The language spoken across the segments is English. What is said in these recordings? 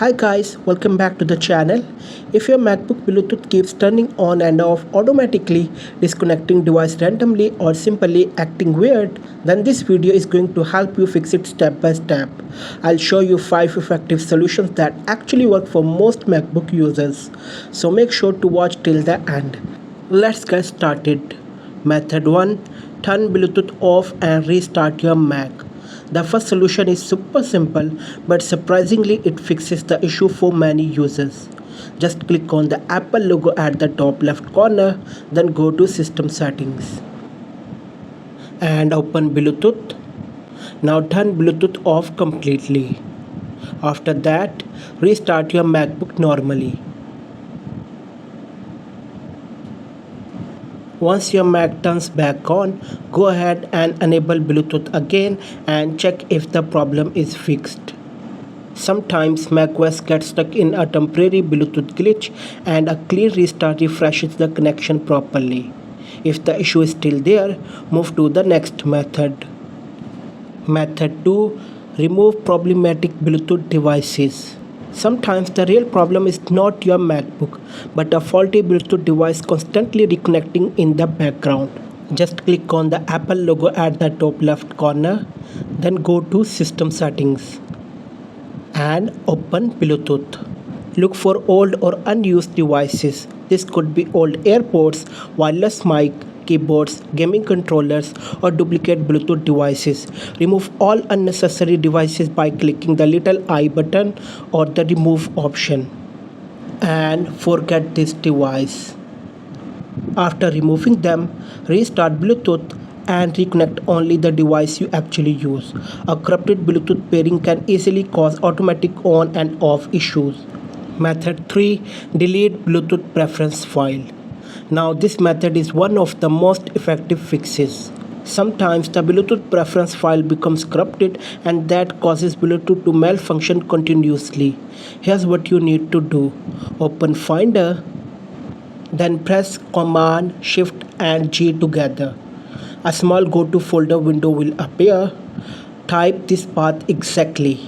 Hi guys, welcome back to the channel. If your MacBook Bluetooth keeps turning on and off automatically, disconnecting device randomly or simply acting weird, then this video is going to help you fix it step by step. I'll show you 5 effective solutions that actually work for most MacBook users. So make sure to watch till the end. Let's get started. Method 1. Turn Bluetooth off and restart your Mac. The first solution is super simple, but surprisingly it fixes the issue for many users. Just click on the Apple logo at the top left corner, then go to System Settings and open Bluetooth. Now turn Bluetooth off completely. After that, restart your MacBook normally. Once your Mac turns back on, go ahead and enable Bluetooth again and check if the problem is fixed. Sometimes macOS gets stuck in a temporary Bluetooth glitch and a clean restart refreshes the connection properly. If the issue is still there, move to the next method. Method 2. Remove problematic Bluetooth devices. Sometimes the real problem is not your MacBook, but a faulty Bluetooth device constantly reconnecting in the background. Just click on the Apple logo at the top left corner, then go to System Settings and open Bluetooth. Look for old or unused devices. This could be old AirPods, wireless mic, keyboards, gaming controllers, or duplicate Bluetooth devices. Remove all unnecessary devices by clicking the little I button or the remove option. And forget this device. After removing them, restart Bluetooth and reconnect only the device you actually use. A corrupted Bluetooth pairing can easily cause automatic on and off issues. Method 3. Delete Bluetooth preference file. Now this method is one of the most effective fixes. Sometimes the Bluetooth preference file becomes corrupted and that causes Bluetooth to malfunction continuously. Here's what you need to do. Open Finder, then press Command, Shift and G together. A small go to folder window will appear. Type this path exactly.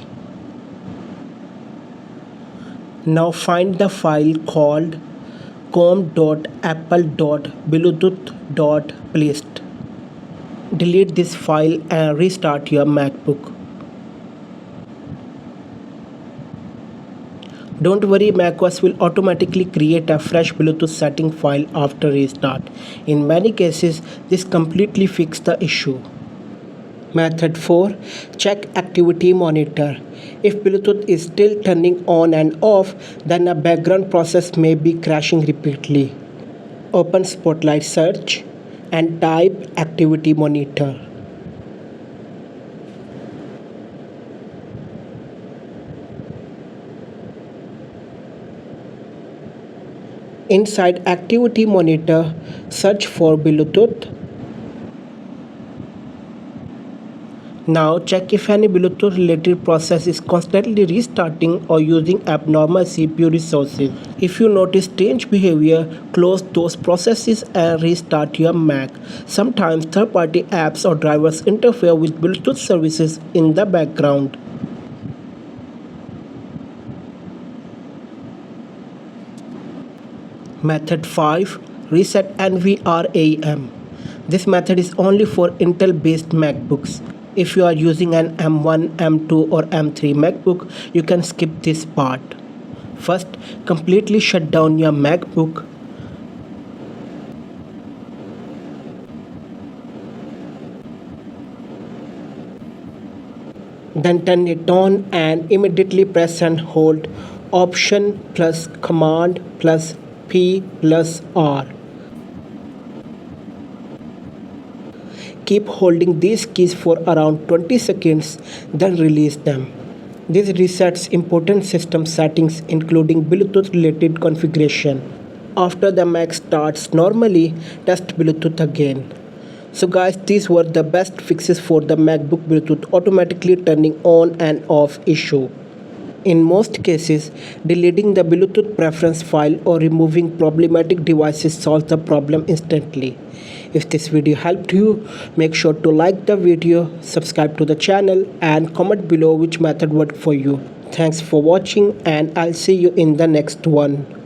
Now find the file called com.apple.bluetooth.plist. Delete this file and restart your MacBook. Don't worry, macOS will automatically create a fresh Bluetooth setting file after restart. In many cases, this completely fixes the issue. Method 4. Check Activity Monitor. If Bluetooth is still turning on and off, then a background process may be crashing repeatedly. Open Spotlight Search and type Activity Monitor. Inside Activity Monitor, search for Bluetooth. Now check if any Bluetooth related process is constantly restarting or using abnormal CPU resources. If you notice strange behavior, close those processes and restart your Mac. Sometimes third-party apps or drivers interfere with Bluetooth services in the background. Method 5. Reset NVRAM. This method is only for Intel-based MacBooks. If you are using an M1, M2 or M3 MacBook, you can skip this part. First, completely shut down your MacBook. Then turn it on and immediately press and hold Option plus Command plus P plus R. Keep holding these keys for around 20 seconds, then release them. This resets important system settings including Bluetooth related configuration. After the Mac starts normally, test Bluetooth again. So guys, these were the best fixes for the MacBook Bluetooth automatically turning on and off issue. In most cases, deleting the Bluetooth preference file or removing problematic devices solves the problem instantly. If this video helped you, make sure to like the video, subscribe to the channel and comment below which method worked for you. Thanks for watching, and I'll see you in the next one.